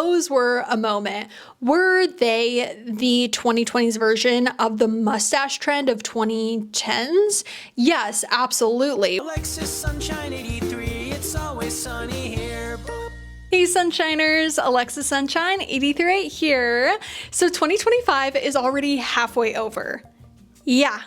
those were a moment. Were they the 2020s version of the mustache trend of 2010s? Yes, absolutely. Alexis Sunshine 83, it's always sunny here. Hey Sunshiners, Alexis Sunshine 83 here. So 2025 is already halfway over. Yeah.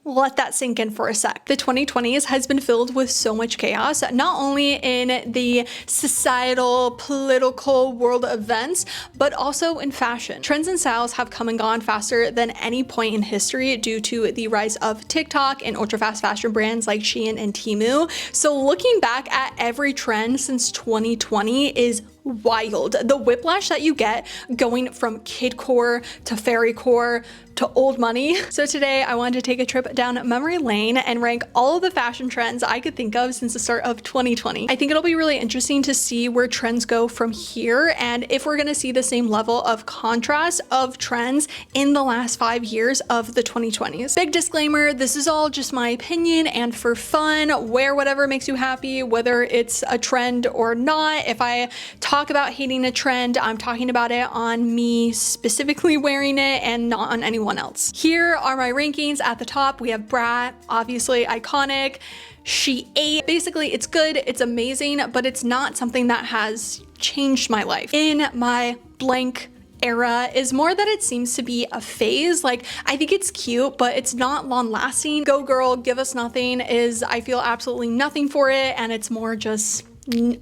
Let that sink in for a sec. The 2020s has been filled with so much chaos, not only in the societal, political world events, but also in fashion. Trends and styles have come and gone faster than any point in history due to the rise of TikTok and ultra-fast fashion brands like Shein and Temu. So looking back at every trend since 2020 is wild. The whiplash that you get going from kidcore to fairycore to old money. So today I wanted to take a trip down memory lane and rank all of the fashion trends I could think of since the start of 2020. I think it'll be really interesting to see where trends go from here and if we're gonna see the same level of contrast of trends in the last 5 years of the 2020s. Big disclaimer, this is all just my opinion and for fun. Wear whatever makes you happy, whether it's a trend or not. If I talk about hating a trend, I'm talking about it on me specifically wearing it and not on anyone else. Here are my rankings. At the top, we have Brat, obviously iconic. She ate. Basically, it's good, it's amazing, but it's not something that has changed my life. In my blank era is more that it seems to be a phase. Like, I think it's cute, but it's not long lasting. Go girl, give us nothing is, I feel absolutely nothing for it, and it's more just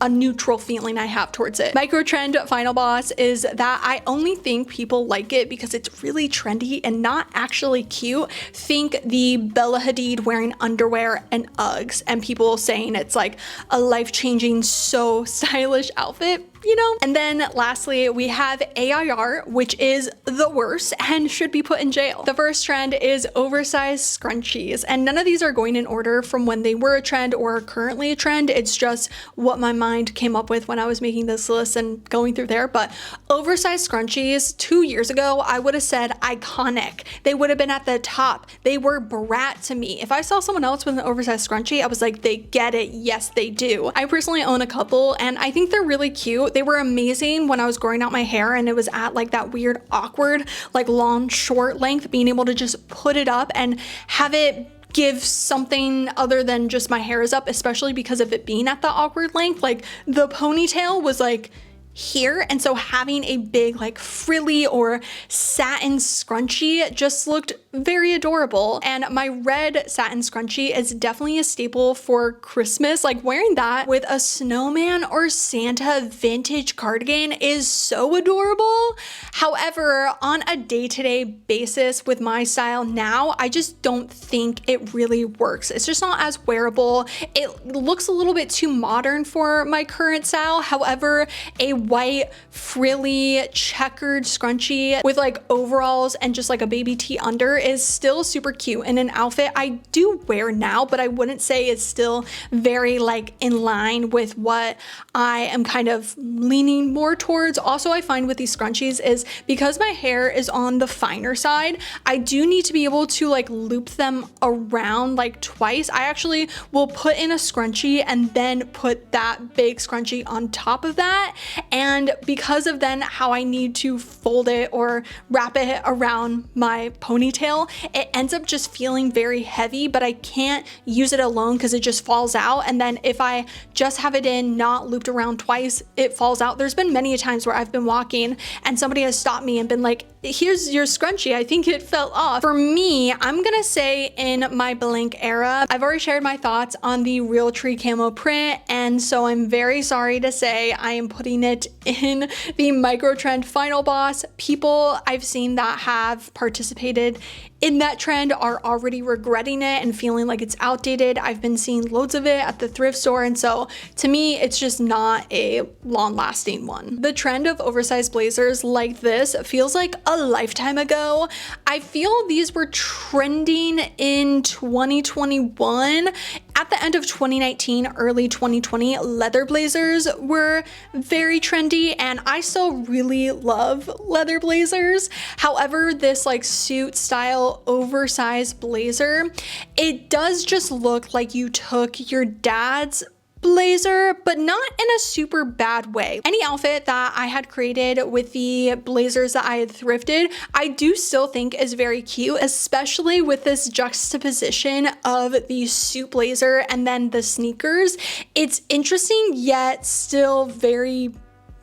a neutral feeling I have towards it. Micro trend final boss is that I only think people like it because it's really trendy and not actually cute. Think the Bella Hadid wearing underwear and Uggs and people saying it's like a life-changing, so stylish outfit, you know? And then lastly, we have AIR, which is the worst and should be put in jail. The first trend is oversized scrunchies, and none of these are going in order from when they were a trend or are currently a trend. It's just what my mind came up with when I was making this list and going through there. But oversized scrunchies, 2 years ago, I would have said iconic. They would have been at the top. They were brat to me. If I saw someone else with an oversized scrunchie, I was like, they get it. Yes, they do. I personally own a couple and I think they're really cute. They were amazing when I was growing out my hair and it was at like that weird awkward like long short length, being able to just put it up and have it give something other than just my hair is up, especially because of it being at the awkward length. Like the ponytail was like here, and so having a big like frilly or satin scrunchie just looked very adorable. And my red satin scrunchie is definitely a staple for Christmas. Like wearing that with a snowman or Santa vintage cardigan is so adorable. However, on a day-to-day basis with my style now, I just don't think it really works. It's just not as wearable. It looks a little bit too modern for my current style. However, a white frilly checkered scrunchie with like overalls and just like a baby tee under is still super cute and an outfit I do wear now, but I wouldn't say it's still very like in line with what I am kind of leaning more towards. Also, I find with these scrunchies is because my hair is on the finer side, I do need to be able to like loop them around like twice. I actually will put in a scrunchie and then put that big scrunchie on top of that. And because of then how I need to fold it or wrap it around my ponytail, it ends up just feeling very heavy, but I can't use it alone because it just falls out. And then if I just have it in, not looped around twice, it falls out. There's been many times where I've been walking and somebody has stopped me and been like, here's your scrunchie, I think it fell off. For me, I'm gonna say in my blank era, I've already shared my thoughts on the Real Tree camo print, and so I'm very sorry to say I am putting it in the micro trend final boss. People I've seen that have participated in that trend are already regretting it and feeling like it's outdated. I've been seeing loads of it at the thrift store, and so to me, it's just not a long-lasting one. The trend of oversized blazers like this feels like a lifetime ago. I feel these were trending in 2021. At the end of 2019, early 2020, leather blazers were very trendy, and I still really love leather blazers. However, this like suit style oversized blazer, it does just look like you took your dad's blazer, but not in a super bad way. Any outfit that I had created with the blazers that I had thrifted, I do still think is very cute, especially with this juxtaposition of the suit blazer and then the sneakers. It's interesting yet still very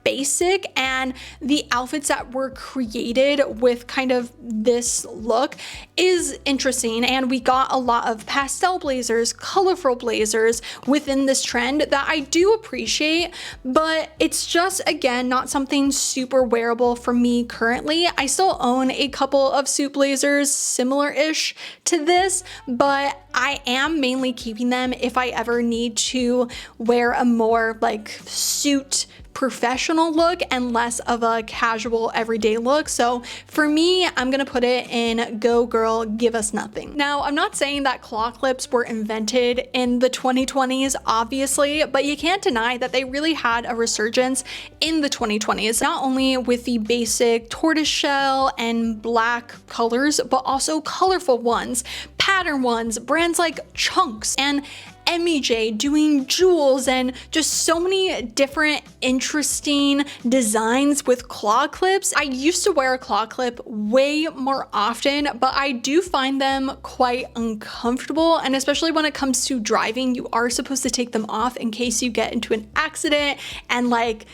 basic, and the outfits that were created with kind of this look is interesting, and we got a lot of pastel blazers, colorful blazers within this trend that I do appreciate, but it's just, again, not something super wearable for me currently. I still own a couple of suit blazers similar-ish to this, but I am mainly keeping them if I ever need to wear a more like suit professional look and less of a casual everyday look. So for me, I'm gonna put it in go girl, give us nothing. Now, I'm not saying that claw clips were invented in the 2020s, obviously, but you can't deny that they really had a resurgence in the 2020s, not only with the basic tortoiseshell and black colors, but also colorful ones, pattern ones, brands like Chunks and MEJ doing jewels, and just so many different interesting designs with claw clips. I used to wear a claw clip way more often, but I do find them quite uncomfortable, and especially when it comes to driving, you are supposed to take them off in case you get into an accident and like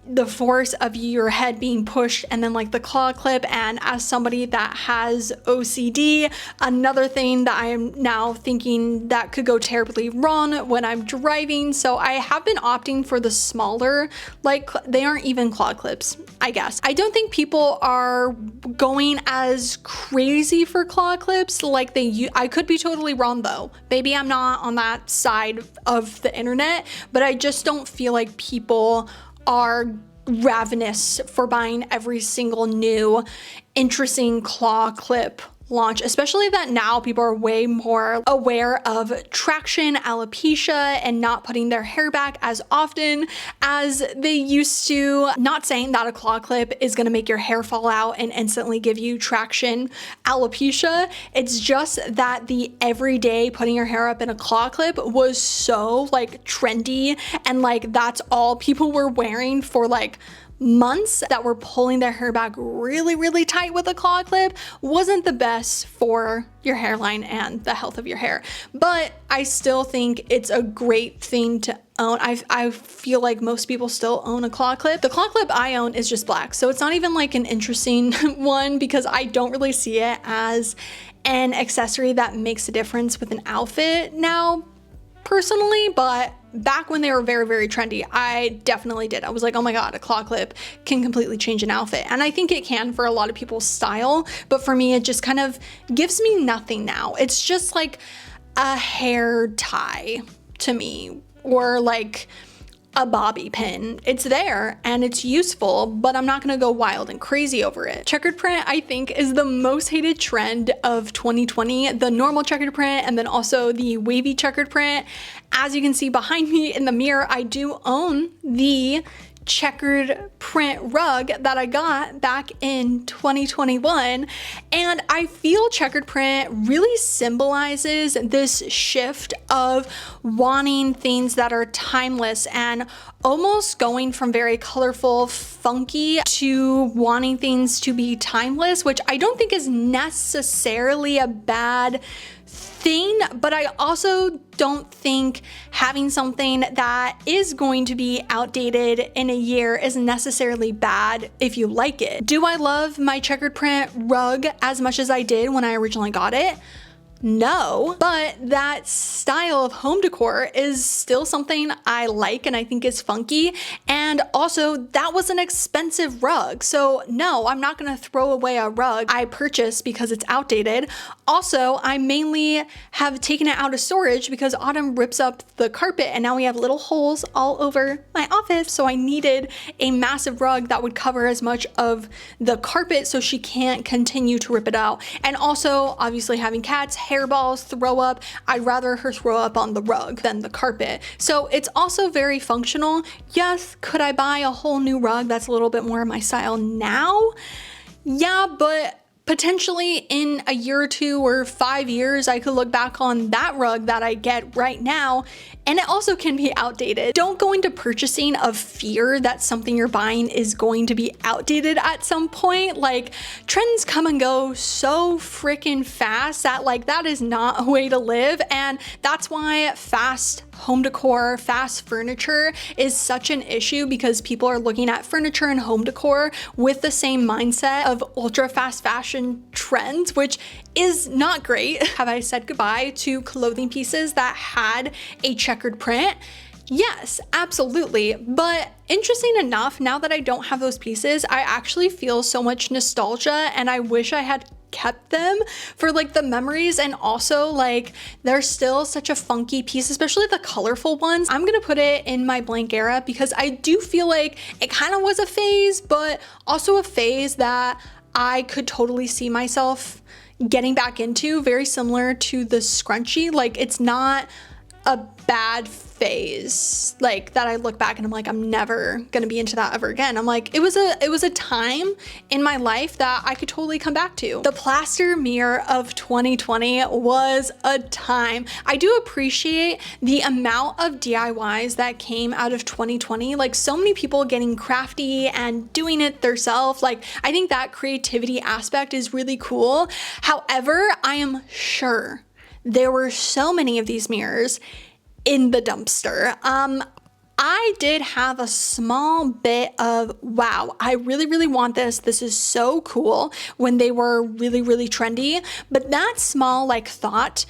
the force of your head being pushed, and then like the claw clip. And as somebody that has OCD, another thing that I am now thinking that could go terribly wrong when I'm driving. So I have been opting for the smaller, like they aren't even claw clips, I guess. I don't think people are going as crazy for claw clips like they I could be totally wrong though. Maybe I'm not on that side of the internet, but I just don't feel like people are ravenous for buying every single new interesting claw clip launch, especially that now people are way more aware of traction, alopecia, and not putting their hair back as often as they used to. Not saying that a claw clip is going to make your hair fall out and instantly give you traction, alopecia. It's just that the everyday putting your hair up in a claw clip was so like trendy, and like that's all people were wearing for like months, that were pulling their hair back really tight with a claw clip wasn't the best for your hairline and the health of your hair. But I still think it's a great thing to own. I feel like most people still own a claw clip. The claw clip I own is just black, so it's not even like an interesting one because I don't really see it as an accessory that makes a difference with an outfit now personally, but back when they were very trendy, I definitely did. I was like, oh my god, a claw clip can completely change an outfit. And I think it can for a lot of people's style, but for me, it just kind of gives me nothing now. It's just like a hair tie to me, or like a bobby pin. It's there and it's useful, but I'm not gonna go wild and crazy over it. Checkered print, I think, is the most hated trend of 2020. The normal checkered print and then also the wavy checkered print. As you can see behind me in the mirror, I do own the checkered print rug that I got back in 2021, and I feel checkered print really symbolizes this shift of wanting things that are timeless and almost going from very colorful, funky to wanting things to be timeless, which I don't think is necessarily a bad thing, but I also don't think having something that is going to be outdated in a year is necessarily bad if you like it. Do I love my checkered print rug as much as I did when I originally got it? No, but that style of home decor is still something I like and I think is funky. And also, that was an expensive rug. So no, I'm not gonna throw away a rug I purchased because it's outdated. Also, I mainly have taken it out of storage because Autumn rips up the carpet and now we have little holes all over my office. So I needed a massive rug that would cover as much of the carpet so she can't continue to rip it out. And also, obviously having cats, hairballs, throw up, I'd rather her throw up on the rug than the carpet. So it's also very functional. Yes, could I buy a whole new rug that's a little bit more my style now? Yeah, but potentially in a year or 2 or 5 years, I could look back on that rug that I get right now, and it also can be outdated. Don't go into purchasing of fear that something you're buying is going to be outdated at some point. Like, trends come and go so freaking fast that like that is not a way to live, and that's why fast home decor, fast furniture is such an issue, because people are looking at furniture and home decor with the same mindset of ultra fast fashion trends, which is not great. Have I said goodbye to clothing pieces that had a checkered print? Yes, absolutely. But interesting enough, now that I don't have those pieces, I actually feel so much nostalgia, and I wish I had kept them for like the memories. And also like they're still such a funky piece, especially the colorful ones. I'm gonna put it in my blank era because I do feel like it kind of was a phase, but also a phase that I could totally see myself getting back into, very similar to the scrunchie. Like, it's not a bad phase like that I look back and I'm like, I'm never gonna be into that ever again. I'm like, it was a time in my life that I could totally come back to. The plaster mirror of 2020 was a time. I do appreciate the amount of DIYs that came out of 2020. Like, so many people getting crafty and doing it themselves. Like, I think that creativity aspect is really cool. However, I am sure there were so many of these mirrors in the dumpster. I did have a small bit of, wow, I really, really want this. This is so cool, when they were really, really trendy. But that small like thought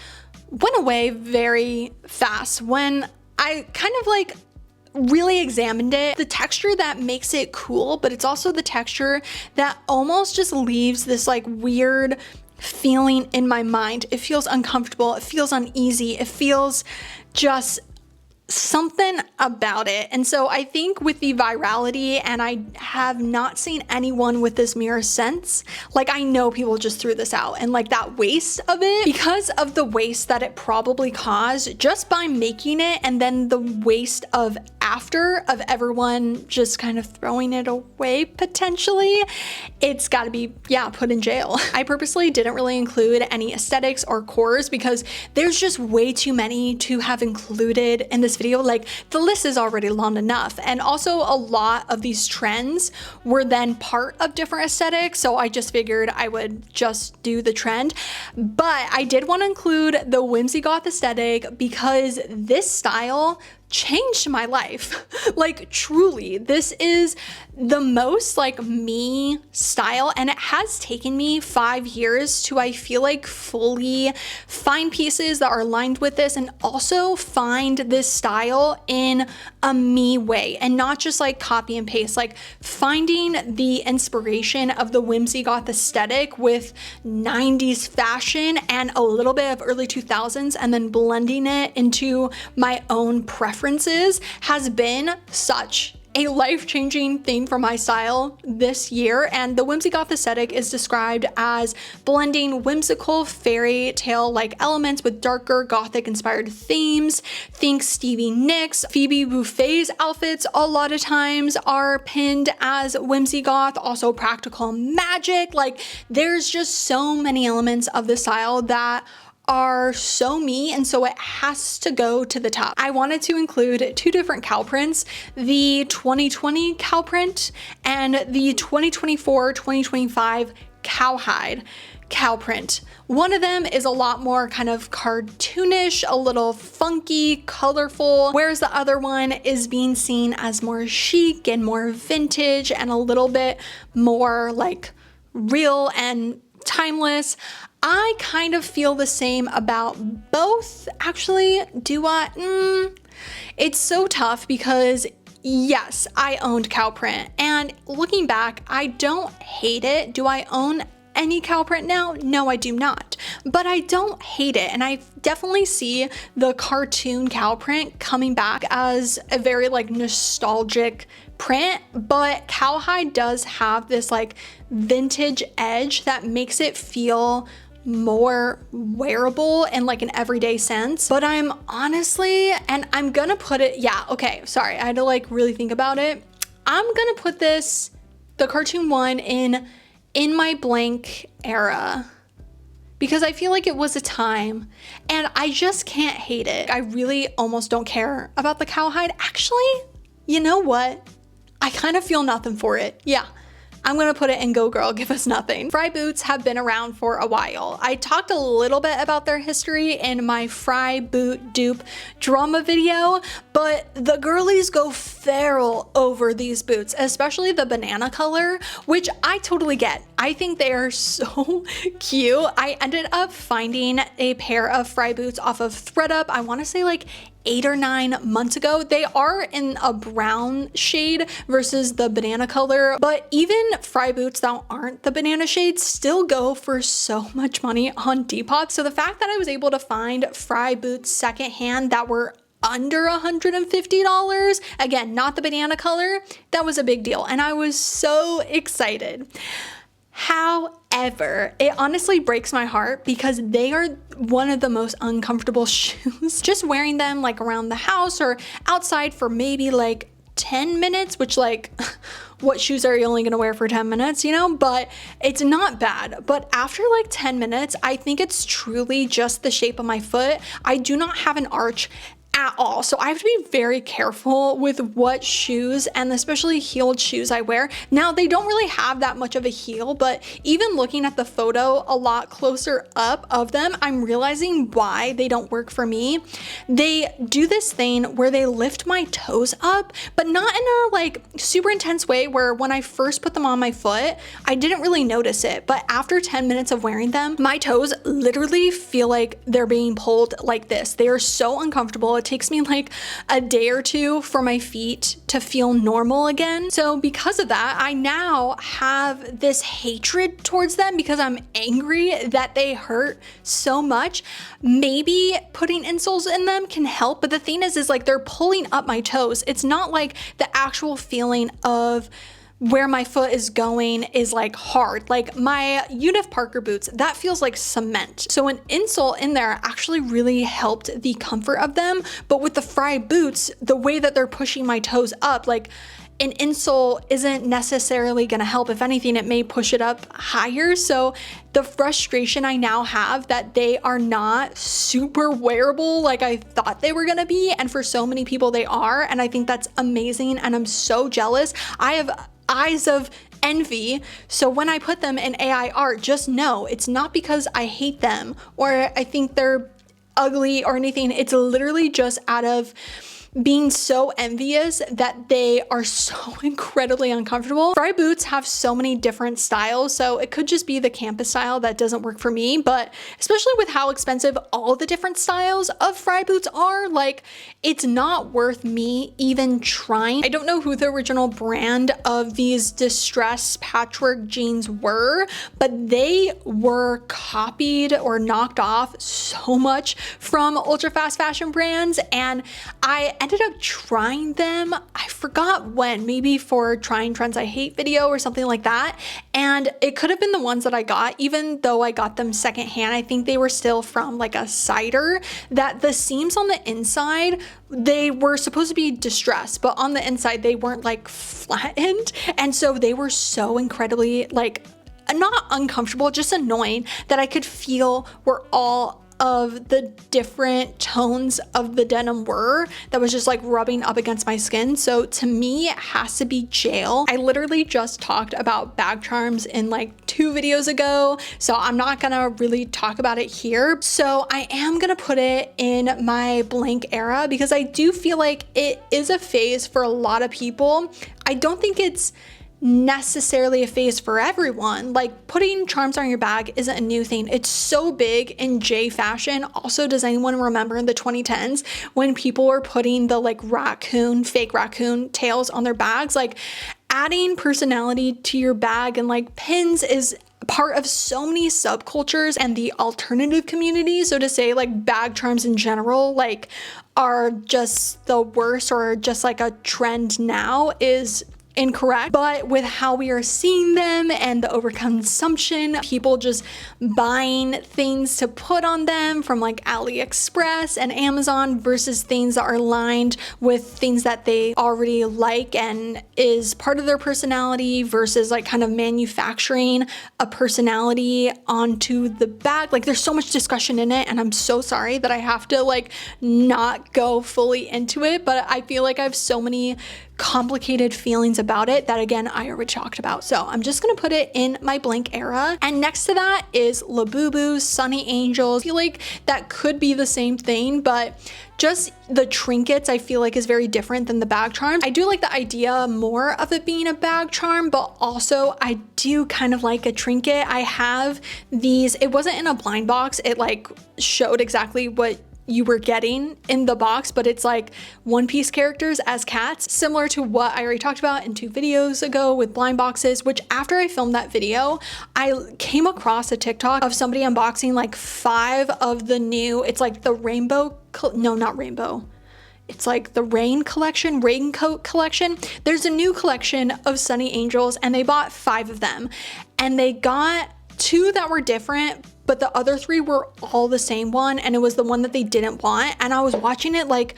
went away very fast when I kind of like really examined it. The texture that makes it cool, but it's also the texture that almost just leaves this like weird feeling in my mind. It feels uncomfortable, it feels uneasy, it feels just something about it. And so I think with the virality, and I have not seen anyone with this mirror since, like, I know people just threw this out, and like that waste of it, because of the waste that it probably caused just by making it, and then the waste of after of everyone just kind of throwing it away potentially, it's got to be, yeah, put in jail. I purposely didn't really include any aesthetics or cores because there's just way too many to have included in this video. Like, the list is already long enough, and also a lot of these trends were then part of different aesthetics, so I just figured I would just do the trend. But I did want to include the whimsy goth aesthetic because this style changed my life. Like, truly, this is the most like me style, and it has taken me 5 years to, I feel like, fully find pieces that are aligned with this, and also find this style in a me way, and not just like copy and paste. Like, finding the inspiration of the whimsy goth aesthetic with 90s fashion and a little bit of early 2000s, and then blending it into my own preferences has been such a life-changing thing for my style this year. And the whimsy goth aesthetic is described as blending whimsical fairy tale like elements with darker gothic inspired themes. Think Stevie Nicks, Phoebe Buffay's outfits a lot of times are pinned as whimsy goth, also practical magic. Like, there's just so many elements of the style that are so me, and so it has to go to the top. I wanted to include 2 different cow prints, the 2020 cow print and the 2024-2025 cowhide cow print. One of them is a lot more kind of cartoonish, a little funky, colorful, whereas the other one is being seen as more chic and more vintage and a little bit more like real and timeless. I kind of feel the same about both. Actually, do I? It's so tough because yes, I owned cow print, and looking back, I don't hate it. Do I own any cow print now? No, I do not, but I don't hate it. And I definitely see the cartoon cow print coming back as a very like nostalgic print, but cowhide does have this like vintage edge that makes it feel more wearable and like an everyday sense. But I'm honestly, and I'm gonna put it, yeah, okay, sorry, I had to like really think about it. I'm gonna put this, the cartoon one, in in my blank era because I feel like it was a time and I just can't hate it. I really almost don't care about the cowhide. Actually, you know what? I kind of feel nothing for it. Yeah. I'm gonna put it in go girl, give us nothing. Frye boots have been around for a while. I talked a little bit about their history in my Frye boot dupe drama video, but the girlies go feral over these boots, especially the banana color, which I totally get. I think they are so cute. I ended up finding a pair of Frye boots off of ThredUp. I wanna say like 8 or 9 months ago. They are in a brown shade versus the banana color, but even Frye boots that aren't the banana shade still go for so much money on Depop. So the fact that I was able to find Frye boots secondhand that were under $150, again, not the banana color, that was a big deal. And I was so excited. However, it honestly breaks my heart because they are one of the most uncomfortable shoes. Just wearing them like around the house or outside for maybe like 10 minutes, which like, what shoes are you only gonna wear for 10 minutes, you know? But it's not bad. But after like 10 minutes, I think it's truly just the shape of my foot. I do not have an arch at all. So I have to be very careful with what shoes and especially heeled shoes I wear. Now they don't really have that much of a heel, but even looking at the photo a lot closer up of them, I'm realizing why they don't work for me. They do this thing where they lift my toes up, but not in a like super intense way where when I first put them on my foot, I didn't really notice it. But after 10 minutes of wearing them, my toes literally feel like they're being pulled like this. They are so uncomfortable. It takes me like a day or two for my feet to feel normal again. So because of that, I now have this hatred towards them because I'm angry that they hurt so much. Maybe putting insoles in them can help, but the thing is like they're pulling up my toes. It's not like the actual feeling of where my foot is going is like hard. Like my Unif Parker boots, that feels like cement. So an insole in there actually really helped the comfort of them. But with the Frye boots, the way that they're pushing my toes up, like an insole isn't necessarily gonna help. If anything, it may push it up higher. So the frustration I now have that they are not super wearable like I thought they were gonna be, and for so many people they are, and I think that's amazing and I'm so jealous. I have eyes of envy. So when I put them in AI art, just know it's not because I hate them or I think they're ugly or anything. It's literally just out of being so envious that they are so incredibly uncomfortable. Frye boots have so many different styles, so it could just be the campus style that doesn't work for me, but especially with how expensive all the different styles of Frye boots are, like it's not worth me even trying. I don't know who the original brand of these distressed patchwork jeans were, but they were copied or knocked off so much from ultra fast fashion brands, and I ended up trying them. I forgot when, maybe for Trying Trends I Hate video or something like that. And it could have been the ones that I got, even though I got them secondhand. I think they were still from like a cider, that the seams on the inside, they were supposed to be distressed, but on the inside they weren't like flattened. And so they were so incredibly like, not uncomfortable, just annoying that I could feel where all of the different tones of the denim were that was just like rubbing up against my skin. So to me, it has to be jail. I literally just talked about bag charms in like 2 videos ago, so I'm not gonna really talk about it here. So I am gonna put it in my blank era because I do feel like it is a phase for a lot of people. I don't think it's necessarily a phase for everyone. Like putting charms on your bag isn't a new thing. It's so big in J fashion. Also, does anyone remember in the 2010s when people were putting the like fake raccoon tails on their bags? Like adding personality to your bag and like pins is part of so many subcultures and the alternative community. So to say like bag charms in general like are just the worst or just like a trend now is incorrect, but with how we are seeing them and the overconsumption, people just buying things to put on them from like AliExpress and Amazon versus things that are lined with things that they already like and is part of their personality versus like kind of manufacturing a personality onto the bag. Like there's so much discussion in it, and I'm so sorry that I have to like not go fully into it, but I feel like I have so many complicated feelings about it that again I already talked about. So I'm just gonna put it in my blank era. And next to that is Labubu's Sunny Angels. I feel like that could be the same thing, but just the trinkets I feel like is very different than the bag charms. I do like the idea more of it being a bag charm, but also I do kind of like a trinket. I have these, it wasn't in a blind box, it like showed exactly what you were getting in the box, but it's like One Piece characters as cats, similar to what I already talked about in 2 videos ago with blind boxes, which after I filmed that video, I came across a TikTok of somebody unboxing like 5 of the new, it's like the rainbow, no, not rainbow. It's like the raincoat collection. There's a new collection of Sunny Angels and they bought 5 of them and they got 2 that were different, but the other 3 were all the same one, and it was the one that they didn't want. And I was watching it like,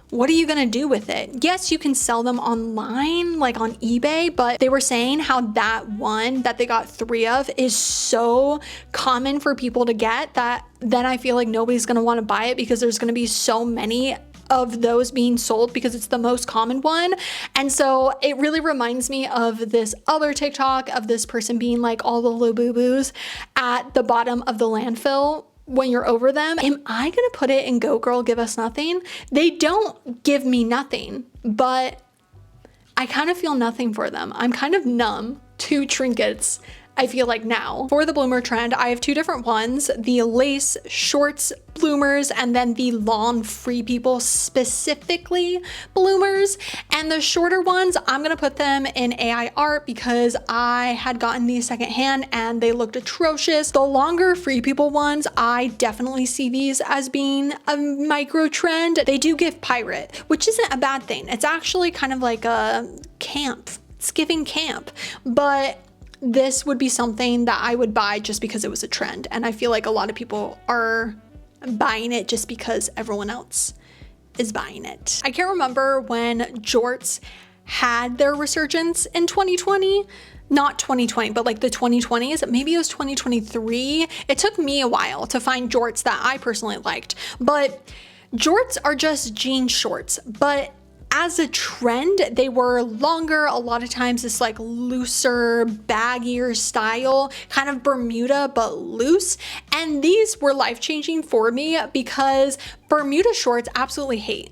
what are you gonna do with it? Yes, you can sell them online, like on eBay, but they were saying how that one that they got 3 of is so common for people to get that then I feel like nobody's gonna wanna buy it because there's gonna be so many of those being sold because it's the most common one. And so it really reminds me of this other TikTok of this person being like all the Labubus at the bottom of the landfill when you're over them. Am I gonna put it in Go Girl Give Us Nothing? They don't give me nothing, but I kind of feel nothing for them. I'm kind of numb to trinkets, I feel like now. For the bloomer trend, I have 2 different ones, the lace shorts bloomers and then the long free people specifically bloomers. And the shorter ones, I'm gonna put them in AI art because I had gotten these secondhand and they looked atrocious. The longer free people ones, I definitely see these as being a micro trend. They do give pirate, which isn't a bad thing. It's actually kind of like a camp. It's giving camp, but this would be something that I would buy just because it was a trend. And I feel like a lot of people are buying it just because everyone else is buying it. I can't remember when jorts had their resurgence in 2020. Not 2020, but like the 2020s, maybe it was 2023. It took me a while to find jorts that I personally liked, but jorts are just jean shorts, but as a trend, they were longer, a lot of times this like looser, baggier style, kind of Bermuda, but loose. And these were life-changing for me because Bermuda shorts absolutely hate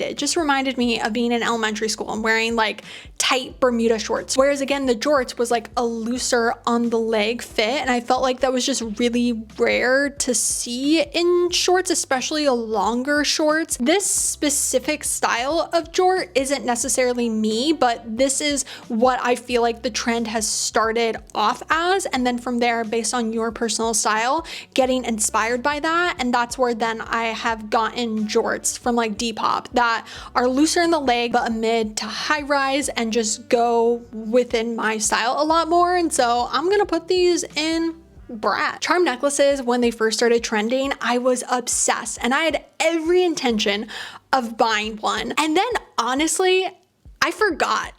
it. Just reminded me of being in elementary school and wearing like tight Bermuda shorts. Whereas again, the jorts was like a looser on the leg fit. And I felt like that was just really rare to see in shorts, especially longer shorts. This specific style of jort isn't necessarily me, but this is what I feel like the trend has started off as. And then from there, based on your personal style, getting inspired by that. And that's where then I have gotten jorts from like Depop that are looser in the leg, but a mid to high rise and just go within my style a lot more. And so I'm gonna put these in brat. Charm necklaces, when they first started trending, I was obsessed and I had every intention of buying one. And then honestly, I forgot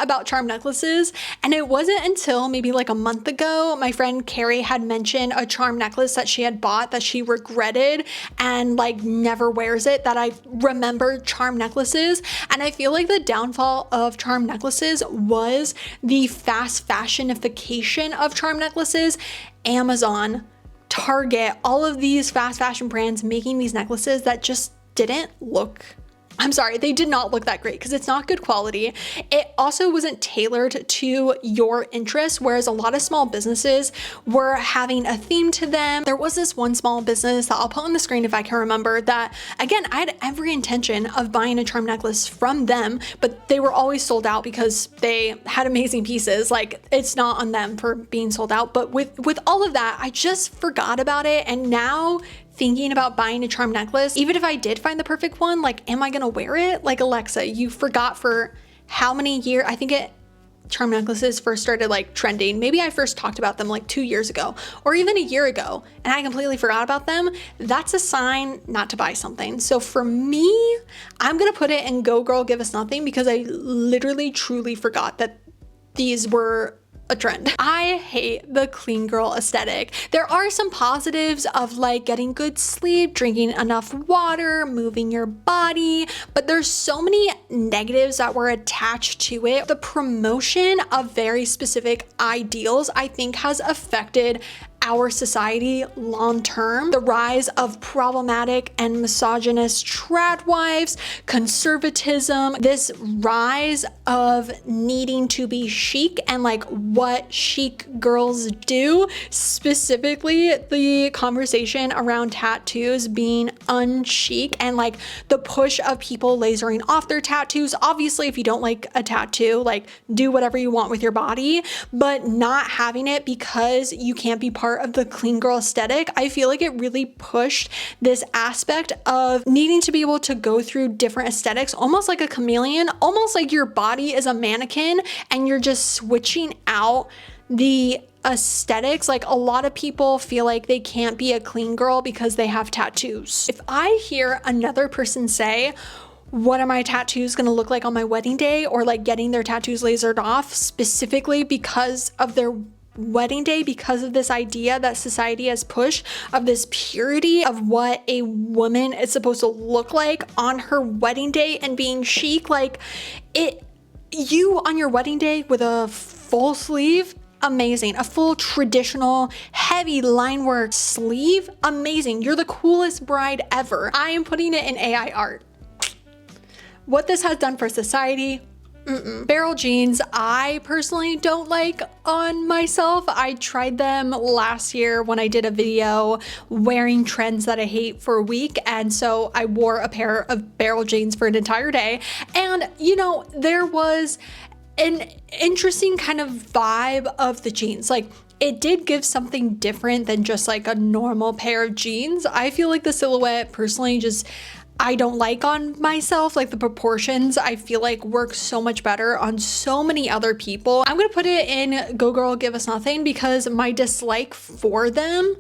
about charm necklaces, and it wasn't until maybe like a month ago my friend Carrie had mentioned a charm necklace that she had bought that she regretted and like never wears it, that I remembered charm necklaces. And I feel like the downfall of charm necklaces was the fast fashionification of charm necklaces. Amazon, Target, all of these fast fashion brands making these necklaces that just didn't look, I'm sorry, they did not look that great because it's not good quality. It also wasn't tailored to your interests, whereas a lot of small businesses were having a theme to them. There was this one small business that I'll put on the screen if I can remember that, again, I had every intention of buying a charm necklace from them, but they were always sold out because they had amazing pieces. Like, it's not on them for being sold out, but with all of that, I just forgot about it. And now thinking about buying a charm necklace, even if I did find the perfect one, like, am I gonna wear it? Like, Alexa, you forgot for how many years, I think charm necklaces first started like trending. Maybe I first talked about them like 2 years ago or even a year ago and I completely forgot about them. That's a sign not to buy something. So for me, I'm gonna put it in Go Girl Give Us Nothing because I literally truly forgot that these were a trend. I hate the clean girl aesthetic. There are some positives of like getting good sleep, drinking enough water, moving your body, but there's so many negatives that were attached to it. The promotion of very specific ideals, I think, has affected our society long term. The rise of problematic and misogynist trad wives, conservatism, this rise of needing to be chic and like what chic girls do, specifically the conversation around tattoos being unchic and like the push of people lasering off their tattoos. Obviously, if you don't like a tattoo, like do whatever you want with your body, but not having it because you can't be part of the clean girl aesthetic. I feel like it really pushed this aspect of needing to be able to go through different aesthetics, almost like a chameleon, almost like your body is a mannequin and you're just switching out the aesthetics. Like a lot of people feel like they can't be a clean girl because they have tattoos. If I hear another person say, what are my tattoos gonna look like on my wedding day, or like getting their tattoos lasered off specifically because of their wedding day, because of this idea that society has pushed of this purity of what a woman is supposed to look like on her wedding day and being chic, like you on your wedding day with a full sleeve, amazing. A full traditional heavy line work sleeve, amazing. You're the coolest bride ever. I am putting it in AI art. What this has done for society, barrel jeans, I personally don't like on myself. I tried them last year when I did a video wearing trends that I hate for a week, and so I wore a pair of barrel jeans for an entire day, and you know, there was an interesting kind of vibe of the jeans. Like it did give something different than just like a normal pair of jeans. I feel like the silhouette personally just I don't like on myself, like the proportions I feel like work so much better on so many other people. I'm gonna put it in Go Girl Give Us Nothing because my dislike for them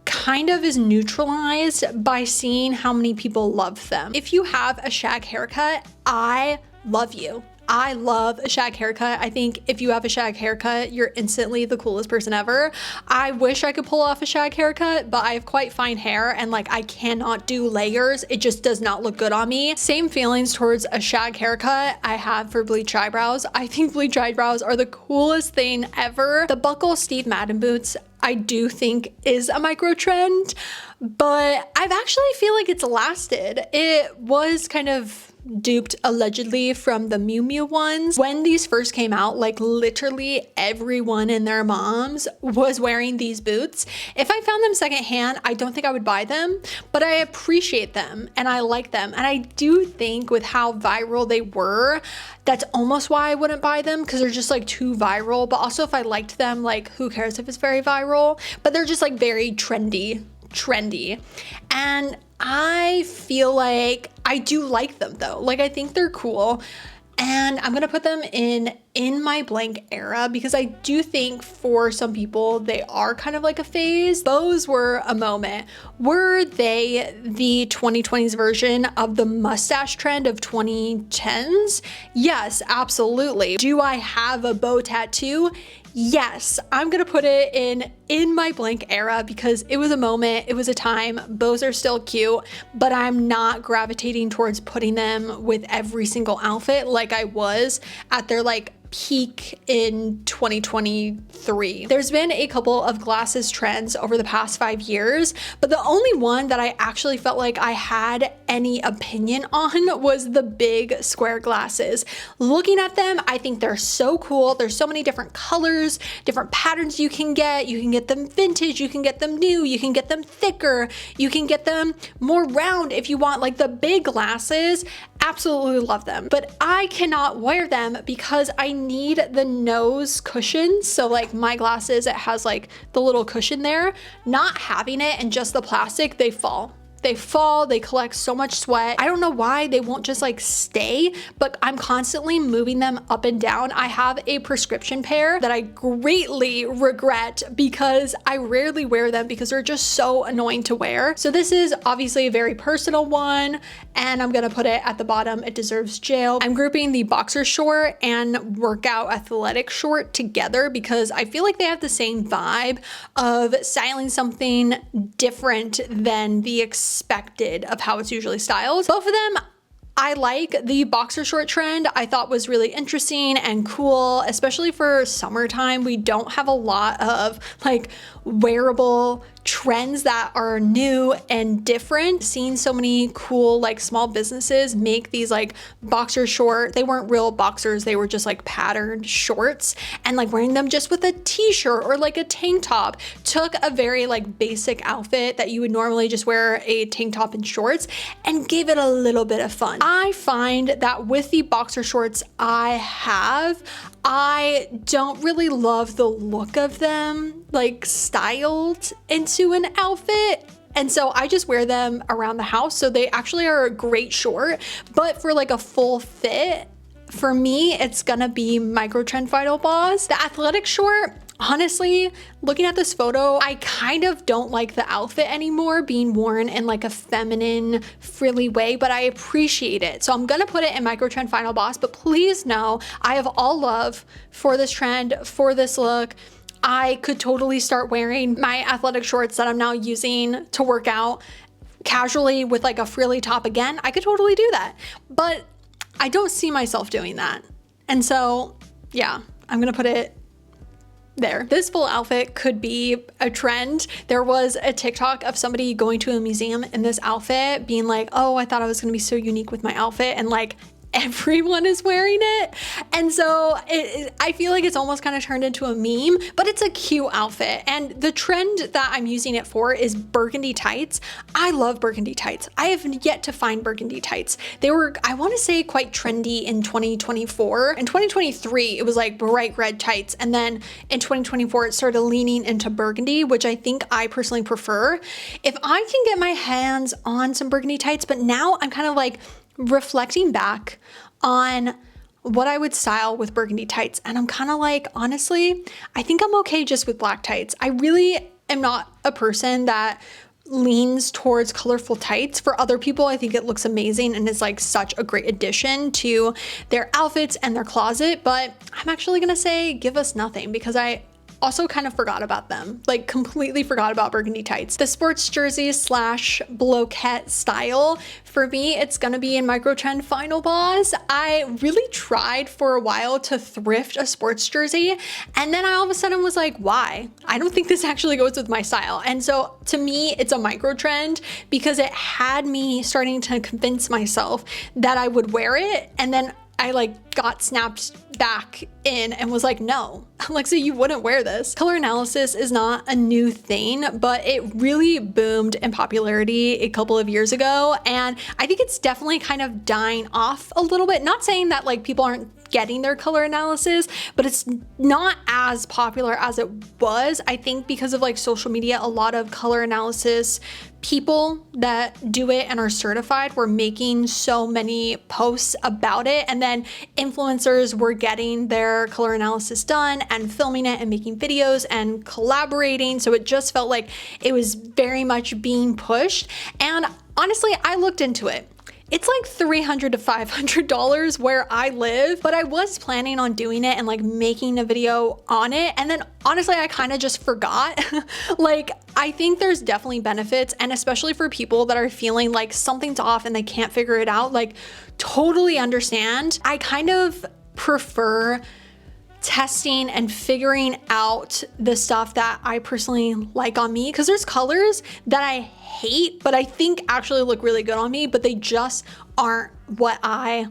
kind of is neutralized by seeing how many people love them. If you have a shag haircut, I love you. I love a shag haircut. I think if you have a shag haircut, you're instantly the coolest person ever. I wish I could pull off a shag haircut, but I have quite fine hair and like I cannot do layers. It just does not look good on me. Same feelings towards a shag haircut I have for bleach eyebrows. I think bleach eyebrows are the coolest thing ever. The buckle Steve Madden boots, I do think is a micro trend, but I've actually feel like it's lasted. It was kind of duped allegedly from the Miu Miu ones. When these first came out, like literally everyone and their moms was wearing these boots. If I found them secondhand, I don't think I would buy them, but I appreciate them and I like them. And I do think with how viral they were, that's almost why I wouldn't buy them, because they're just like too viral. But also if I liked them, like who cares if it's very viral, but they're just like very trendy. And I feel like I do like them though. Like I think they're cool, and I'm gonna put them in my blank era because I do think for some people they are kind of like a phase. Bows were a moment. Were they the 2020s version of the mustache trend of 2010s? Yes, absolutely. Do I have a bow tattoo? Yes, I'm gonna put it in my blank era because it was a moment, it was a time. Bows are still cute, but I'm not gravitating towards putting them with every single outfit like I was at their like peak in 2023. There's been a couple of glasses trends over the past 5 years, but the only one that I actually felt like I had any opinion on was the big square glasses. Looking at them, I think they're so cool. There's so many different colors, different patterns you can get. You can get them vintage, you can get them new, you can get them thicker, you can get them more round if you want like the big glasses. Absolutely love them, but I cannot wear them because I need the nose cushions. So like my glasses, it has like the little cushion there. Not having it and just the plastic, they fall. they fall, they collect so much sweat. I don't know why they won't just like stay, but I'm constantly moving them up and down. I have a prescription pair that I greatly regret because I rarely wear them because they're just so annoying to wear. So this is obviously a very personal one, and I'm gonna put it at the bottom. It deserves jail. I'm grouping the boxer short and workout athletic short together because I feel like they have the same vibe of styling something different than the expected of how it's usually styled. Both of them I like. The boxer short trend I thought was really interesting and cool, especially for summertime. We don't have a lot of like wearable trends that are new and different. Seeing so many cool like small businesses make these like boxer short, they weren't real boxers, they were just like patterned shorts, and like wearing them just with a t-shirt or like a tank top took a very like basic outfit that you would normally just wear a tank top and shorts and gave it a little bit of fun. I find that with the boxer shorts I have, I don't really love the look of them like styled into an outfit. And so I just wear them around the house. So they actually are a great short, but for like a full fit, for me, it's gonna be Micro Trend Vital Boss. The athletic short, honestly, looking at this photo, I kind of don't like the outfit anymore being worn in like a feminine, frilly way, but I appreciate it. So I'm gonna put it in Micro Trend Final Boss, but please know I have all love for this trend, for this look. I could totally start wearing my athletic shorts that I'm now using to work out casually with like a frilly top again. I could totally do that, but I don't see myself doing that. And so, yeah, I'm gonna put it there. This full outfit could be a trend. There was a TikTok of somebody going to a museum in this outfit being like, oh, I thought I was gonna be so unique with my outfit, and like everyone is wearing it. And so I feel like it's almost kind of turned into a meme, but it's a cute outfit. And the trend that I'm using it for is burgundy tights. I love burgundy tights. I have yet to find burgundy tights. They were, I want to say, quite trendy in 2024. In 2023, it was like bright red tights. And then in 2024, it started leaning into burgundy, which I think I personally prefer. If I can get my hands on some burgundy tights, but now I'm kind of like reflecting back on what I would style with burgundy tights, and I'm kind of like, honestly, I think I'm okay just with black tights. I really am not a person that leans towards colorful tights. For other people, I think it looks amazing and is like such a great addition to their outfits and their closet, but I'm actually gonna say give us nothing because I also kind of forgot about them, like completely forgot about burgundy tights. The sports jersey slash bloquette style, for me, it's gonna be in Micro Trend Final Boss. I really tried for a while to thrift a sports jersey, and then I all of a sudden was like, why? I don't think this actually goes with my style. And so to me, it's a micro trend because it had me starting to convince myself that I would wear it, and then I like got snapped back in and was like, no, Alexa, you wouldn't wear this. Color analysis is not a new thing, but it really boomed in popularity a couple of years ago. And I think it's definitely kind of dying off a little bit. Not saying that like people aren't getting their color analysis, but it's not as popular as it was. I think because of like social media, a lot of color analysis people that do it and are certified were making so many posts about it, and then influencers were getting their color analysis done and filming it and making videos and collaborating, so it just felt like it was very much being pushed. And honestly, I looked into it. It's like $300 to $500 where I live, but I was planning on doing it and like making a video on it. And then honestly, I kind of just forgot. Like, I think there's definitely benefits, and especially for people that are feeling like something's off and they can't figure it out, like totally understand. I kind of prefer testing and figuring out the stuff that I personally like on me, because there's colors that I hate but I think actually look really good on me, but they just aren't what I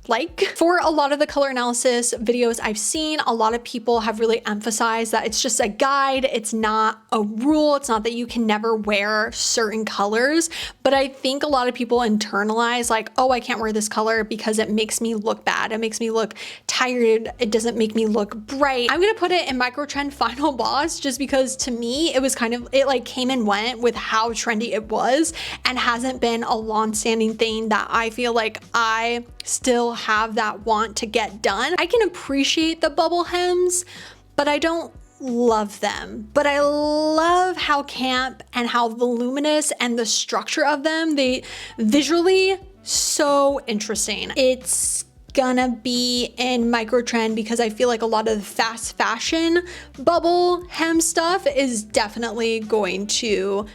like. For a lot of the color analysis videos I've seen, a lot of people have really emphasized that it's just a guide. It's not a rule. It's not that you can never wear certain colors, but I think a lot of people internalize like, oh, I can't wear this color because it makes me look bad. It makes me look tired. It doesn't make me look bright. I'm gonna put it in Microtrend Final Boss just because to me, it was kind of, it like came and went with how trendy it was and hasn't been a long-standing thing that I feel like I still have that want to get done. I can appreciate the bubble hems, but I don't love them. But I love how camp and how voluminous and the structure of them, they visually so interesting. It's gonna be in Microtrend because I feel like a lot of the fast fashion bubble hem stuff is definitely going to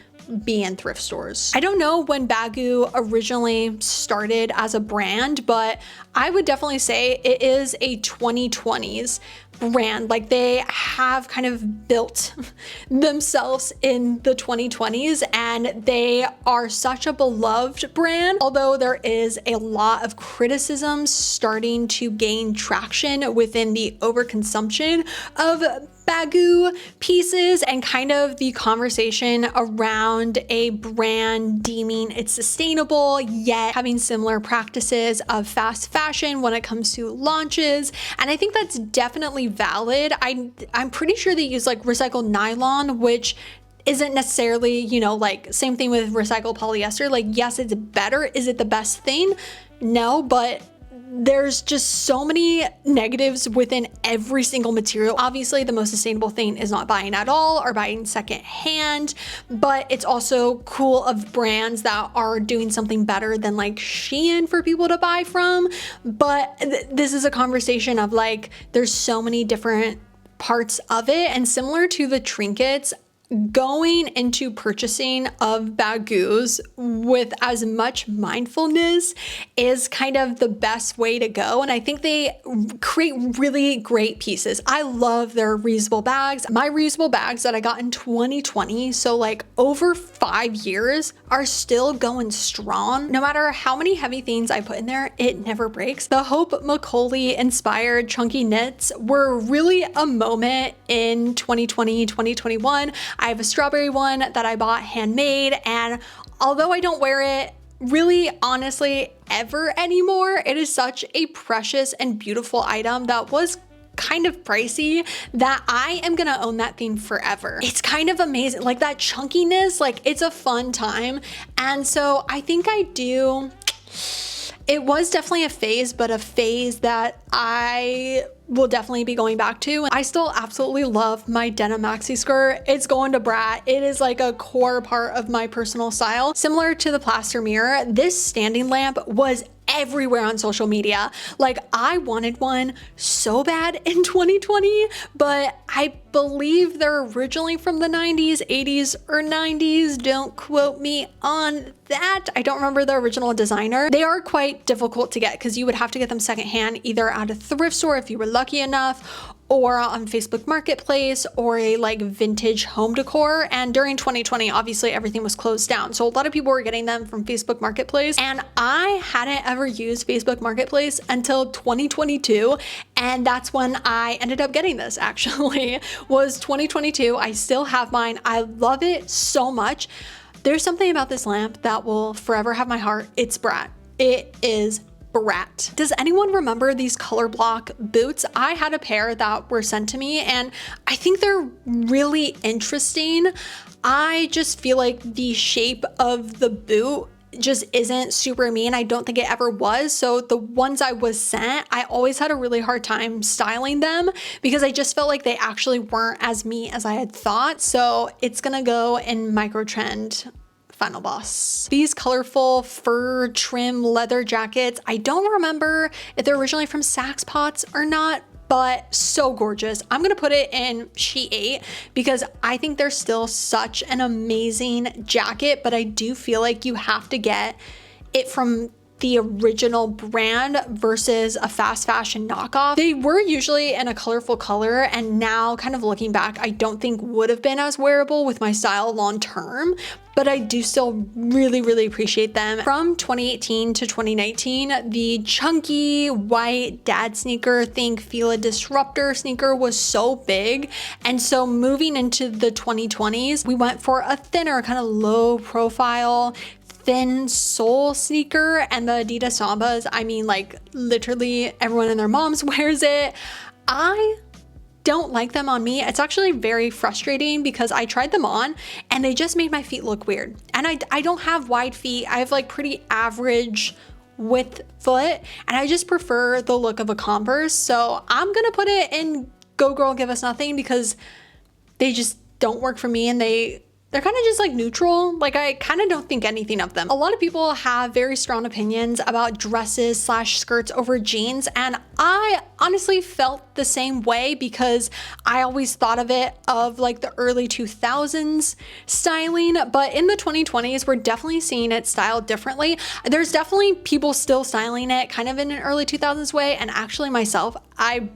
be in thrift stores. I don't know when Bagu originally started as a brand, but I would definitely say it is a 2020s brand. Like they have kind of built themselves in the 2020s and they are such a beloved brand. Although there is a lot of criticism starting to gain traction within the overconsumption of Bagu pieces and kind of the conversation around a brand deeming it's sustainable yet having similar practices of fast fashion when it comes to launches. And I think that's definitely valid. I'm pretty sure they use like recycled nylon, which isn't necessarily, you know, like same thing with recycled polyester. Like, yes, it's better. Is it the best thing? No, but there's just so many negatives within every single material. Obviously, the most sustainable thing is not buying at all or buying secondhand, but it's also cool of brands that are doing something better than like Shein for people to buy from. But this is a conversation of like, there's so many different parts of it, and similar to the trinkets, going into purchasing of Bagus with as much mindfulness is kind of the best way to go. And I think they create really great pieces. I love their reusable bags. My reusable bags that I got in 2020, so like over 5 years, are still going strong. No matter how many heavy things I put in there, it never breaks. The Hope Macaulay inspired chunky knits were really a moment in 2020, 2021. I have a strawberry one that I bought handmade, and although I don't wear it really honestly ever anymore, it is such a precious and beautiful item that was kind of pricey that I am gonna own that thing forever. It's kind of amazing, like that chunkiness, like it's a fun time. And so I think I do, it was definitely a phase, but a phase that I will definitely be going back to. I still absolutely love my denim maxi skirt. It's going to brat. It is like a core part of my personal style. Similar to the plaster mirror, this standing lamp was everywhere on social media. Like I wanted one so bad in 2020, but I believe they're originally from the 90s, 80s, or 90s. Don't quote me on that. I don't remember the original designer. They are quite difficult to get because you would have to get them secondhand, either at a thrift store if you were lucky enough, or on Facebook Marketplace, or a like vintage home decor. And during 2020, obviously everything was closed down. So a lot of people were getting them from Facebook Marketplace. And I hadn't ever used Facebook Marketplace until 2022. And that's when I ended up getting this actually, was 2022. I still have mine. I love it so much. There's something about this lamp that will forever have my heart. It's brat. It is brat. Does anyone remember these color block boots? I had a pair that were sent to me and I think they're really interesting. I just feel like the shape of the boot just isn't super me, and I don't think it ever was. So the ones I was sent, I always had a really hard time styling them because I just felt like they actually weren't as me as I had thought. So it's gonna go in Microtrend Final Boss. These colorful fur trim leather jackets, I don't remember if they're originally from Sachs Pots or not, but so gorgeous. I'm gonna put it in She 8 because I think they're still such an amazing jacket, but I do feel like you have to get it from the original brand versus a fast fashion knockoff. They were usually in a colorful color, and now kind of looking back, I don't think would have been as wearable with my style long term, but I do still really appreciate them. From 2018 to 2019, the chunky white dad sneaker, think Fila Disruptor sneaker, was so big. And so moving into the 2020s, we went for a thinner, kind of low profile, thin sole sneaker, and the Adidas Sambas. I mean, like literally everyone and their moms wears it. I don't like them on me. It's actually very frustrating because I tried them on and they just made my feet look weird. And I don't have wide feet. I have like pretty average width foot, and I just prefer the look of a Converse. So I'm gonna put it in Go Girl Give Us Nothing because they just don't work for me, and they're kind of just like neutral. Like I kind of don't think anything of them. A lot of people have very strong opinions about dresses slash skirts over jeans, and I honestly felt the same way because I always thought of it of like the early 2000s styling, but in the 2020s, we're definitely seeing it styled differently. There's definitely people still styling it kind of in an early 2000s way, and actually myself, I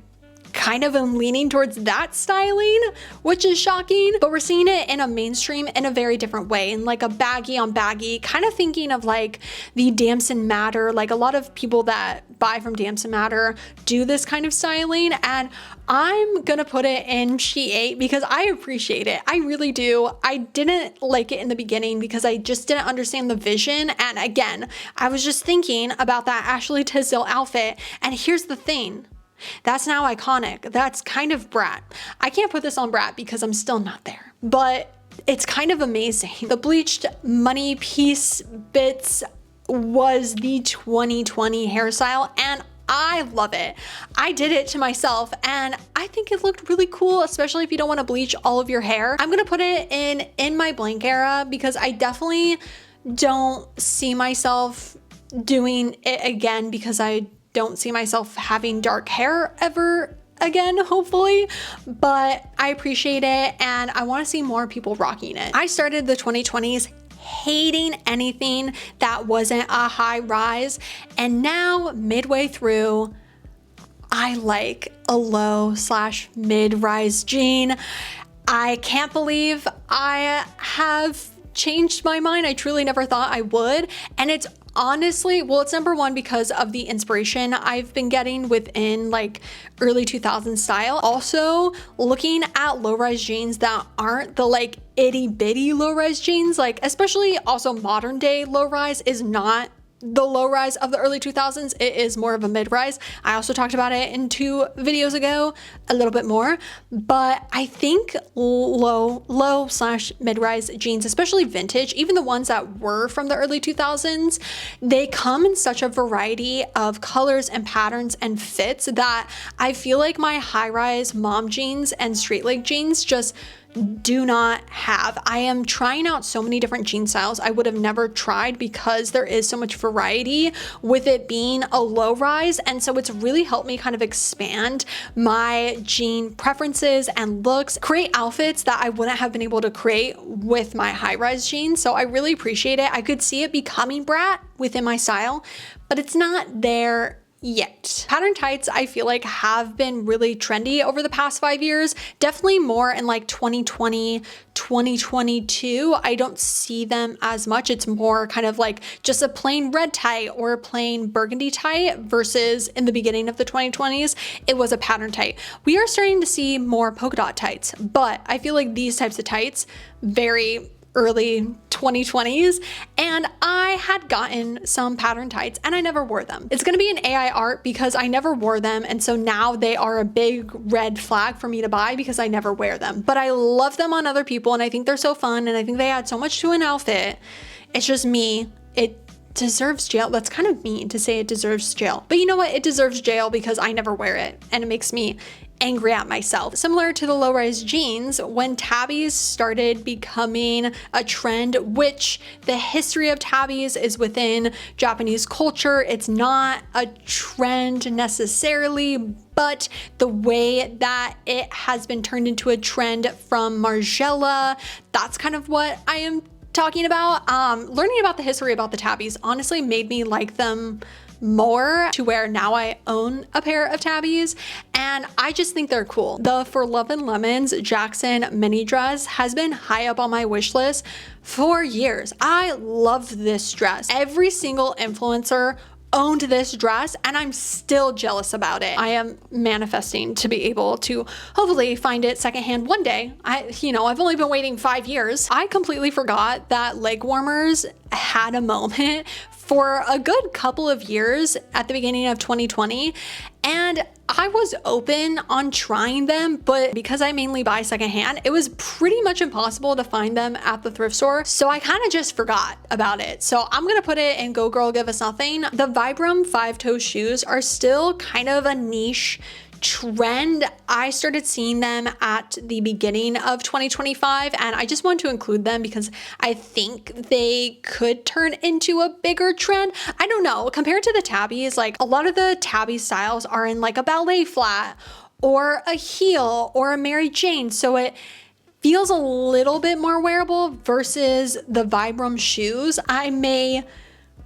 kind of am leaning towards that styling, which is shocking, but we're seeing it in a mainstream in a very different way, in like a baggy on baggy, kind of thinking of like the Damson Matter. Like a lot of people that buy from Damson Matter do this kind of styling, and I'm gonna put it in She Ate because I appreciate it. I really do. I didn't like it in the beginning because I just didn't understand the vision, and again, I was just thinking about that Ashley Tisdale outfit, and here's the thing. That's now iconic. That's kind of Brat. I can't put this on Brat because I'm still not there, but it's kind of amazing. The bleached money piece bits was the 2020 hairstyle, and I love it. I did it to myself, and I think it looked really cool, especially if you don't want to bleach all of your hair. I'm gonna put it in my blank era because I definitely don't see myself doing it again because I don't see myself having dark hair ever again, hopefully, but I appreciate it and I want to see more people rocking it. I started the 2020s hating anything that wasn't a high rise, and now midway through, I like a low slash mid rise jean. I can't believe I have changed my mind. I truly never thought I would, and it's honestly, well, it's number one because of the inspiration I've been getting within like early 2000s style. Also, looking at low-rise jeans that aren't the like itty bitty low-rise jeans, like especially also modern day low-rise is not the low rise of the early 2000s. It is more of a mid rise. I also talked about it in 2 videos ago a little bit more, but I think low slash mid rise jeans, especially vintage, even the ones that were from the early 2000s, they come in such a variety of colors and patterns and fits that I feel like my high rise mom jeans and straight leg jeans just do not have. I am trying out so many different jean styles I would have never tried because there is so much variety with it being a low rise, and so it's really helped me kind of expand my jean preferences and looks, create outfits that I wouldn't have been able to create with my high rise jeans. So I really appreciate it. I could see it becoming Brat within my style, but it's not there yet. Pattern tights I feel like have been really trendy over the past 5 years, definitely more in like 2020, 2022. I don't see them as much. It's more kind of like just a plain red tight or a plain burgundy tight versus in the beginning of the 2020s, it was a pattern tight. We are starting to see more polka dot tights, but I feel like these types of tights very early 2020s, and I had gotten some pattern tights and I never wore them. It's gonna be an AI art because I never wore them, and so now they are a big red flag for me to buy because I never wear them. But I love them on other people and I think they're so fun and I think they add so much to an outfit. It's just me. It deserves jail. That's kind of mean to say it deserves jail, but you know what? It deserves jail because I never wear it and it makes me angry at myself. Similar to the low-rise jeans, when tabbies started becoming a trend, which the history of tabbies is within Japanese culture. It's not a trend necessarily, but the way that it has been turned into a trend from Margiela, that's kind of what I am talking about. Learning about the history about the Tabis honestly made me like them more, to where now I own a pair of Tabis and I just think they're cool. The For Love and Lemons Jackson mini dress has been high up on my wish list for years. I love this dress. Every single influencer owned this dress and I'm still jealous about it. I am manifesting to be able to hopefully find it secondhand one day. I've only been waiting 5 years. I completely forgot that leg warmers had a moment for a good couple of years at the beginning of 2020, and I was open on trying them, but because I mainly buy secondhand, it was pretty much impossible to find them at the thrift store, so I kind of just forgot about it. So I'm gonna put it in Go Girl Give Us Nothing. The Vibram 5-toe shoes are still kind of a niche trend. I started seeing them at the beginning of 2025 and I just want to include them because I think they could turn into a bigger trend. I don't know, compared to the Tabis, like a lot of the Tabi styles are in like a ballet flat or a heel or a Mary Jane, so it feels a little bit more wearable versus the Vibram shoes. I may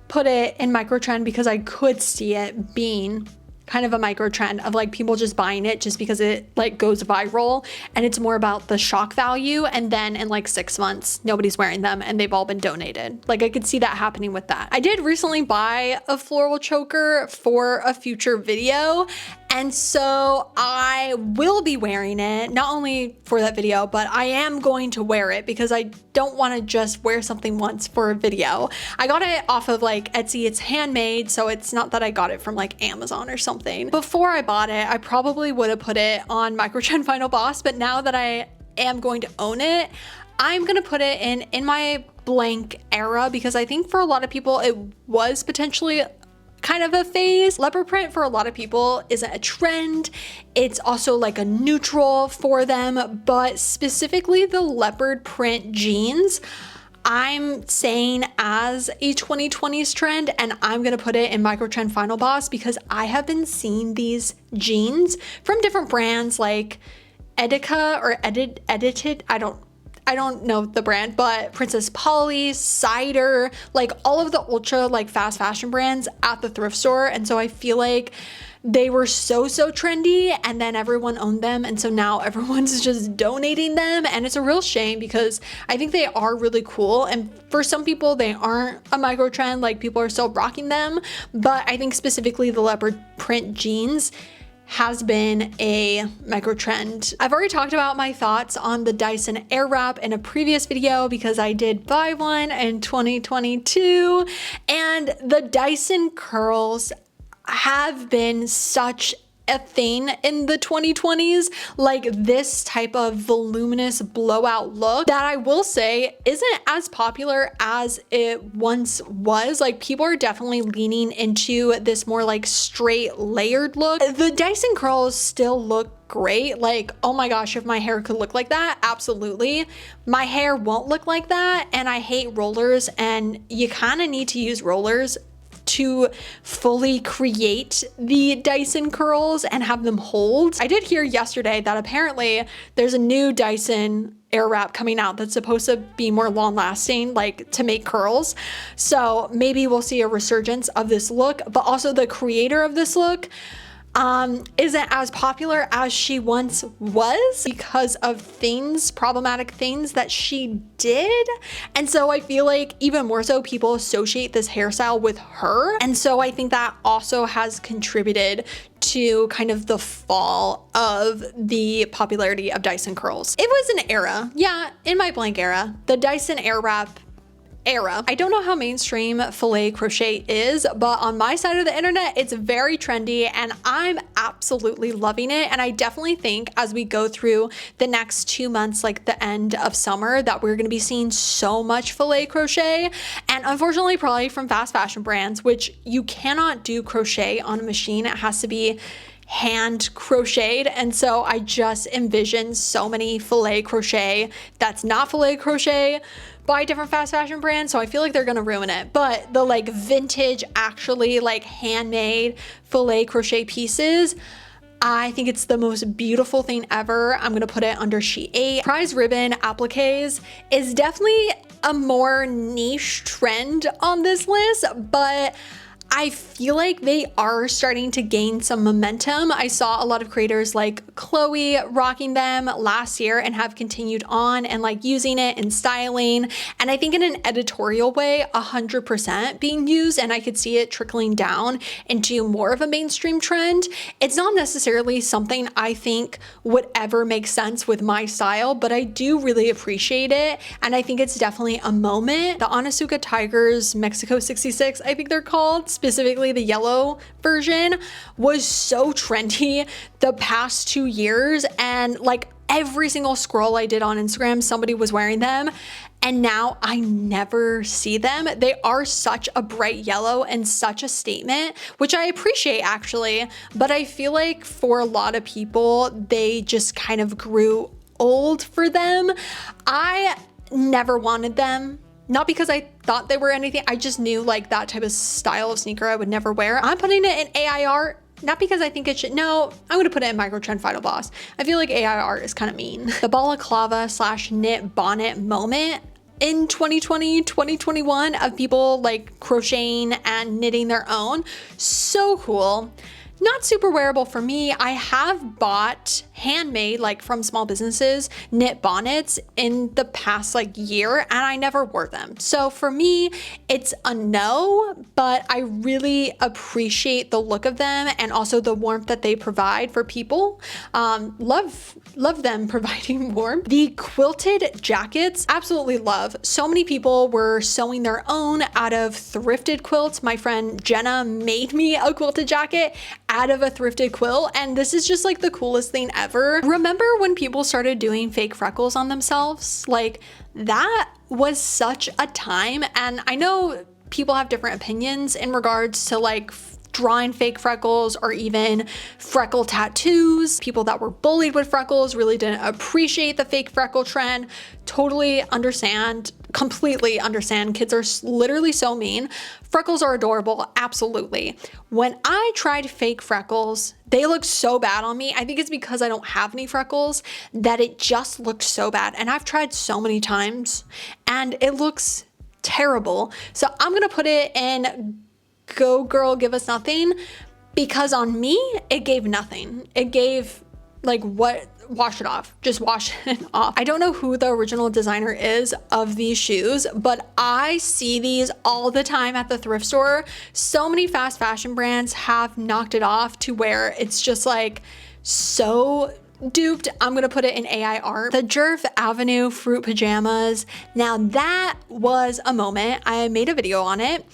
put it in micro trend because I could see it being kind of a micro trend of like people just buying it just because it like goes viral, and it's more about the shock value, and then in like 6 months nobody's wearing them and they've all been donated. Like I could see that happening with that. I did recently buy a floral choker for a future video, and so I will be wearing it, not only for that video, but I am going to wear it because I don't want to just wear something once for a video. I got it off of like Etsy. It's handmade, so it's not that I got it from like Amazon or something. Before I bought it, I probably would have put it on Microtrend Final Boss, but now that I am going to own it, I'm gonna put it in my blank era because I think for a lot of people it was potentially kind of a phase. Leopard print for a lot of people isn't a trend. It's also like a neutral for them, but specifically the leopard print jeans, I'm saying as a 2020s trend, and I'm gonna put it in Microtrend Final Boss because I have been seeing these jeans from different brands like Edica or Edited, I don't know the brand, but Princess Polly, Cider, like all of the ultra like fast fashion brands at the thrift store. And so I feel like they were so trendy and then everyone owned them. And so now everyone's just donating them. And it's a real shame because I think they are really cool. And for some people, they aren't a micro trend, like people are still rocking them. But I think specifically the leopard print jeans has been a micro trend. I've already talked about my thoughts on the Dyson Air Wrap in a previous video because I did buy one in 2022, and the Dyson curls have been such a thing in the 2020s, like this type of voluminous blowout look that I will say isn't as popular as it once was. Like people are definitely leaning into this more like straight layered look. The Dyson curls still look great. Like, oh my gosh, if my hair could look like that, absolutely. My hair won't look like that, and I hate rollers, and you kind of need to use rollers to fully create the Dyson curls and have them hold. I did hear yesterday that apparently there's a new Dyson Air Wrap coming out that's supposed to be more long lasting, like to make curls. So maybe we'll see a resurgence of this look, but also the creator of this look isn't as popular as she once was because of problematic things that she did. And so I feel like even more so people associate this hairstyle with her. And so I think that also has contributed to kind of the fall of the popularity of Dyson curls. It was an era, yeah, in my blank era, the Dyson Air Wrap era. I don't know how mainstream filet crochet is, but on my side of the internet, it's very trendy and I'm absolutely loving it. And I definitely think as we go through the next 2 months, like the end of summer, that we're gonna be seeing so much filet crochet. And unfortunately, probably from fast fashion brands, which you cannot do crochet on a machine. It has to be hand crocheted, and so I just envision so many filet crochet that's not filet crochet by different fast fashion brands, so I feel like they're gonna ruin it. But the like vintage, actually like handmade filet crochet pieces, I think it's the most beautiful thing ever. I'm gonna put it under She 8. Prize ribbon appliques is definitely a more niche trend on this list, but I feel like they are starting to gain some momentum. I saw a lot of creators like Chloe rocking them last year and have continued on and like using it in styling. And I think in an editorial way, 100% being used, and I could see it trickling down into more of a mainstream trend. It's not necessarily something I think would ever make sense with my style, but I do really appreciate it. And I think it's definitely a moment. The Onitsuka Tigers Mexico 66, I think they're called, specifically the yellow version, was so trendy the past 2 years, and like every single scroll I did on Instagram, somebody was wearing them, and now I never see them. They are such a bright yellow and such a statement, which I appreciate actually, but I feel like for a lot of people, they just kind of grew old for them. I never wanted them. Not because I thought they were anything, I just knew like that type of style of sneaker I would never wear. I'm putting it in AI art, not because I think it should, no, I'm gonna put it in Micro Trend Final Boss. I feel like AI art is kind of mean. The balaclava / knit bonnet moment in 2020, 2021 of people like crocheting and knitting their own, so cool. Not super wearable for me. I have bought handmade, like from small businesses, knit bonnets in the past like year, and I never wore them. So for me, it's a no, but I really appreciate the look of them and also the warmth that they provide for people. Love them providing warmth. The quilted jackets, absolutely love. So many people were sewing their own out of thrifted quilts. My friend Jenna made me a quilted jacket out of a thrifted quilt, and this is just like the coolest thing ever. Remember when people started doing fake freckles on themselves? Like, that was such a time, and I know people have different opinions in regards to like drawing fake freckles or even freckle tattoos. People that were bullied with freckles really didn't appreciate the fake freckle trend. Totally understand, completely understand. Kids are literally so mean. Freckles are adorable, absolutely. When I tried fake freckles, they looked so bad on me. I think it's because I don't have any freckles that it just looked so bad. And I've tried so many times and it looks terrible. So I'm gonna put it in Go Girl Give Us Nothing, because on me it gave nothing. It gave like, what, wash it off, just wash it off. I don't know who the original designer is of these shoes, but I see these all the time at the thrift store. So many fast fashion brands have knocked it off to where it's just like so duped. I'm gonna put it in AI art. The Jerf Avenue fruit pajamas, now that was a moment. I made a video on it.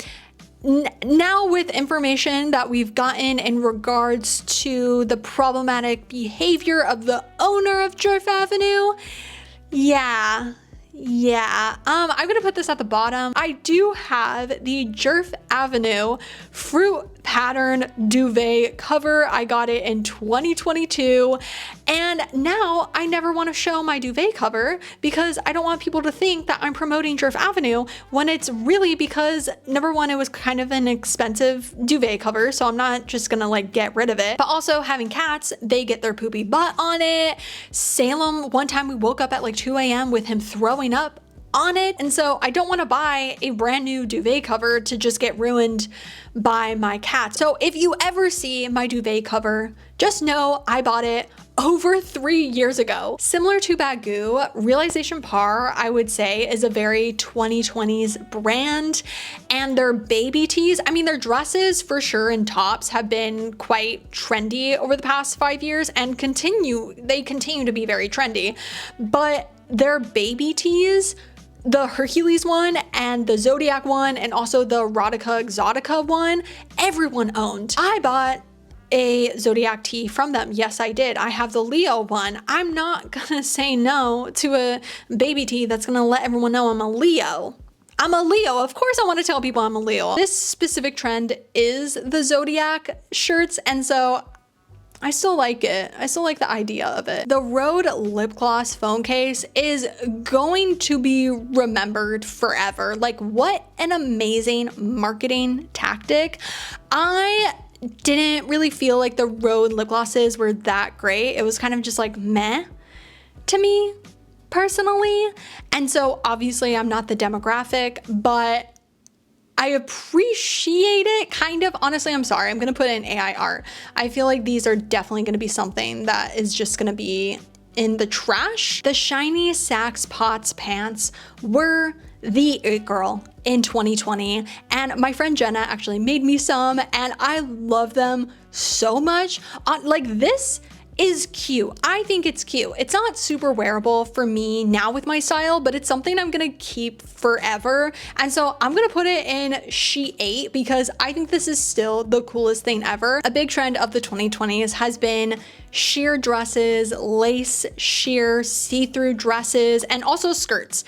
Now with information that we've gotten in regards to the problematic behavior of the owner of Jerf Avenue, I'm gonna put this at the bottom. I do have the Jerf Avenue fruit pattern duvet cover. I got it in 2022, and now I never want to show my duvet cover because I don't want people to think that I'm promoting Jerf Avenue when it's really because, number one, it was kind of an expensive duvet cover, so I'm not just gonna like get rid of it. But also, having cats, they get their poopy butt on it. Salem, one time we woke up at like 2 a.m. with him throwing up on it, and so I don't want to buy a brand new duvet cover to just get ruined by my cat. So if you ever see my duvet cover, just know I bought it over 3 years ago. Similar to Bagu, Realization Par, I would say, is a very 2020s brand, and their baby tees, I mean, their dresses for sure and tops have been quite trendy over the past 5 years and they continue to be very trendy, but their baby tees, the Hercules one and the Zodiac one and also the Erotica Exotica one, everyone owned. I bought a Zodiac tee from them. Yes, I did. I have the Leo one. I'm not gonna say no to a baby tee that's gonna let everyone know I'm a Leo. I'm a Leo. Of course I want to tell people I'm a Leo. This specific trend is the Zodiac shirts, and so I still like it. I still like the idea of it. The Rode lip gloss phone case is going to be remembered forever. Like, what an amazing marketing tactic. I didn't really feel like the Rhode lip glosses were that great. It was kind of just like meh to me personally. And so obviously I'm not the demographic, but I appreciate it kind of. Honestly, I'm sorry, I'm gonna put in AI art. I feel like these are definitely gonna be something that is just gonna be in the trash. The shiny Sachs Pots pants were the it girl in 2020, and my friend Jenna actually made me some and I love them so much. Like, this is cute. I think it's cute. It's not super wearable for me now with my style, but it's something I'm gonna keep forever. And so I'm gonna put it in She 8 because I think this is still the coolest thing ever. A big trend of the 2020s has been sheer dresses, lace sheer see-through dresses, and also skirts.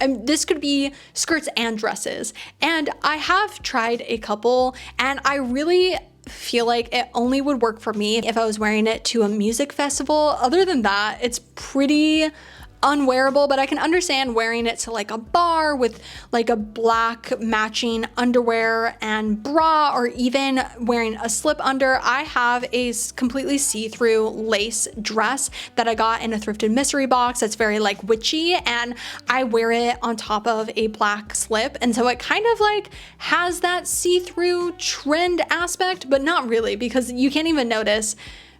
This could be skirts and dresses. And I have tried a couple and I really feel like it only would work for me if I was wearing it to a music festival. Other than that, it's pretty unwearable, but I can understand wearing it to like a bar with like a black matching underwear and bra, or even wearing a slip under. I have a completely see-through lace dress that I got in a thrifted mystery box that's very like witchy, and I wear it on top of a black slip, and so it kind of like has that see-through trend aspect, but not really, because you can't even notice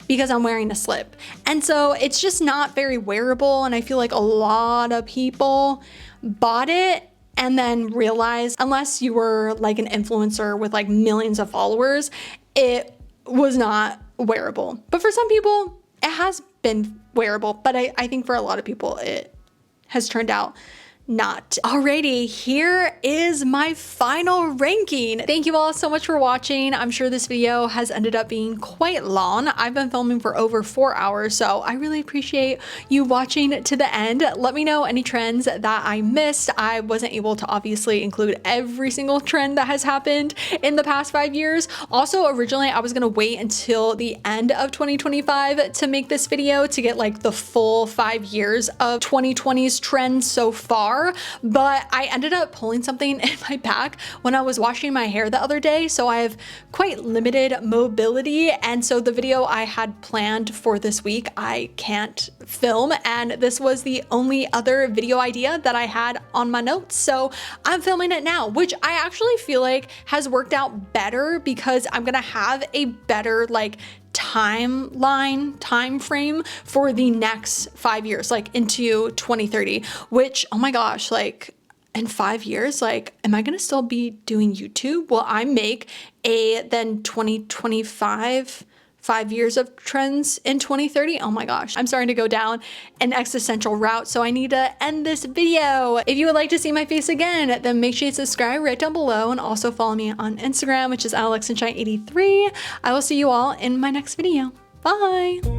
because I'm wearing a slip. And so it's just not very wearable, and I feel like a lot of people bought it and then realized, unless you were like an influencer with like millions of followers, it was not wearable. But for some people, it has been wearable, but I think for a lot of people, it has turned out not. Alrighty, here is my final ranking. Thank you all so much for watching. I'm sure this video has ended up being quite long. I've been filming for over 4 hours, so I really appreciate you watching to the end. Let me know any trends that I missed. I wasn't able to obviously include every single trend that has happened in the past 5 years. Also, originally I was gonna wait until the end of 2025 to make this video to get like the full 5 years of 2020's trends so far. But I ended up pulling something in my back when I was washing my hair the other day, so I have quite limited mobility, and so the video I had planned for this week I can't film, and this was the only other video idea that I had on my notes, so I'm filming it now, which I actually feel like has worked out better because I'm gonna have a better like time frame for the next 5 years, like into 2030, which, oh my gosh, like in 5 years, like, am I gonna still be doing YouTube? Will I make a then 2025 5 years of trends in 2030? Oh my gosh, I'm starting to go down an existential route, so I need to end this video. If you would like to see my face again, then make sure you subscribe right down below, and also follow me on Instagram, which is alexsunshine83. I will see you all in my next video. Bye.